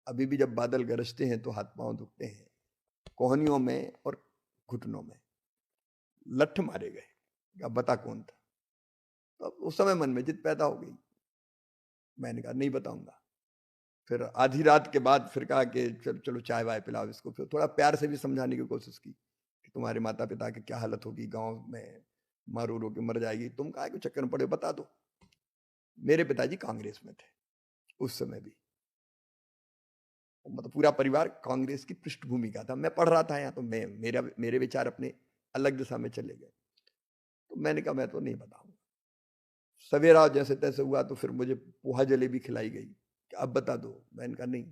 अभी भी जब बादल गरजते हैं तो हाथ पांव दुखते हैं, कोहनियों में और घुटनों में लठ मारे गए। अब बता कौन था? तो उस समय मन में जिद पैदा हो गई। मैंने कहा नहीं बताऊंगा। फिर आधी रात के बाद फिर कहा कि चलो चलो चाय वाय पिलाओ इसको। फिर थोड़ा प्यार से भी समझाने की कोशिश की कि तुम्हारे माता पिता की क्या हालत होगी, गांव में माँ रो रो के मर जाएगी, तुम काहे के चक्कर में पड़े, बता दो। मेरे पिताजी कांग्रेस में थे उस समय भी, मतलब पूरा परिवार कांग्रेस की पृष्ठभूमि का था। मैं पढ़ रहा था यहाँ, तो मेरे विचार अपने अलग दिशा में चले गए। तो मैंने कहा मैं तो नहीं बताऊंगा। सवेरा जैसे तैसे हुआ तो फिर मुझे पोहा जलेबी खिलाई गई कि अब बता दो। मैंने कहा नहीं।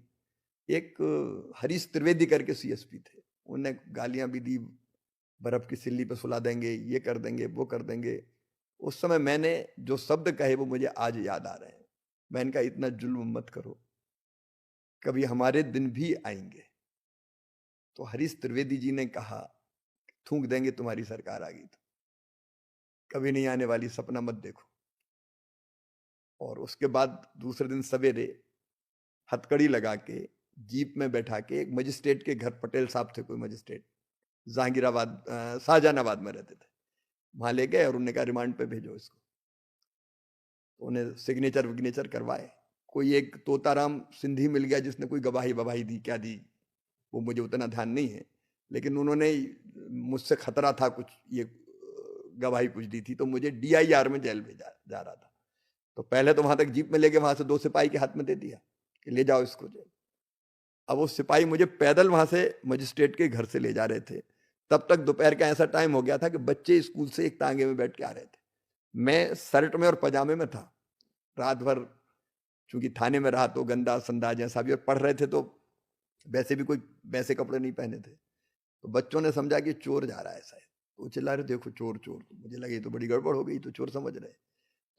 एक हरीश त्रिवेदी करके सीएसपी थे, उन्हें गालियां भी दी, बर्फ की सिल्ली पे सुला देंगे, ये कर देंगे, वो कर देंगे। उस समय मैंने जो शब्द कहे वो मुझे आज याद आ रहे हैं। मैंने कहा इतना जुल्म मत करो, कभी हमारे दिन भी आएंगे। तो हरीश त्रिवेदी जी ने कहा थूक देंगे तुम्हारी सरकार आ गई तो, कभी नहीं आने वाली, सपना मत देखो। और उसके बाद दूसरे दिन सवेरे हथकड़ी लगा के जीप में बैठा के एक मजिस्ट्रेट के घर, पटेल साहब थे कोई मजिस्ट्रेट, जहांगीराबाद शाहजहानाबाद में रहते थे, वहां ले गए और उन्होंने कहा रिमांड पे भेजो इसको। तो उन्हें सिग्नेचर विग्नेचर करवाए। कोई एक तोताराम सिंधी मिल गया जिसने कोई गवाही ववाही दी, क्या दी वो मुझे उतना ध्यान नहीं है, लेकिन उन्होंने मुझसे खतरा था कुछ, ये गवाही कुछ दी थी, तो मुझे DIR में जेल भेजा जा रहा था। तो पहले तो वहां तक जीप में लेके वहां से 2 सिपाही के हाथ में दे दिया कि ले जाओ इसको जेल। अब वो सिपाही मुझे पैदल वहां से मजिस्ट्रेट के घर से ले जा रहे थे। तब तक दोपहर का ऐसा टाइम हो गया था कि बच्चे स्कूल से एक तांगे में बैठ के आ रहे थे। मैं शर्ट में और पजामे में था। रात भर चूंकि थाने में रहा तो गंदा संदा जैसा भी, और पढ़ रहे थे तो वैसे भी कोई वैसे कपड़े नहीं पहने थे। तो बच्चों ने समझा कि चोर जा रहा है शायद, तो चिल्ला रहे देखो चोर चोर। तो मुझे लगे तो बड़ी गड़बड़ हो गई, तो चोर समझ रहे।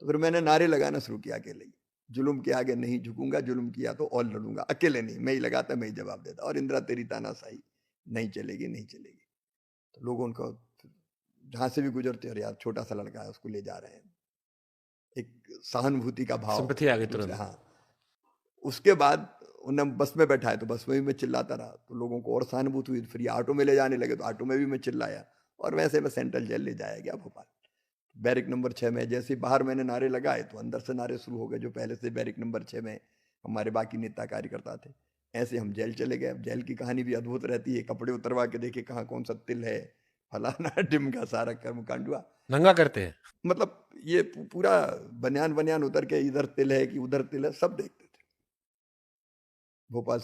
तो फिर मैंने नारे लगाना शुरू किया अकेले ही, जुल्म के आगे नहीं झुकूंगा, जुल्म किया तो और लड़ूंगा, अकेले नहीं, मैं ही लगाता मैं ही जवाब देता, और इंदिरा तेरी तानाशाही नहीं चलेगी नहीं चलेगी। तो लोगों को जहां से भी गुजरते, अरे यार छोटा सा लड़का है उसको ले जा रहे हैं, एक सहानुभूति का भाव सिंपैथी आ गई दूसरे। तुरंत। हाँ, उसके बाद उन्हें बस में बैठाया तो बस में भी मैं चिल्लाता रहा, तो लोगों को और सहानुभूति हुई। फिर ये ऑटो में ले जाने लगे तो ऑटो में भी मैं चिल्लाया, और वैसे मैं सेंट्रल जेल ले जाया गया भोपाल, बैरिक नंबर 6 में। जैसे बाहर मैंने नारे लगाए तो अंदर से नारे शुरू हो गए, जो पहले से बैरिक नंबर 6 में हमारे बाकी नेता कार्यकर्ता थे। ऐसे हम जेल चले गए। जेल की कहानी भी अद्भुत रहती है, कपड़े उतरवा के देखे कहाँ कौन सा तिल है, फलाना ढिमका, सारा कर्मकांड हुआ। नंगा करते हैं। मतलब ये पूरा बनियान बनियान उतर के इधर तिल है कि उधर तिल है, सब देखते थे भोपाल से।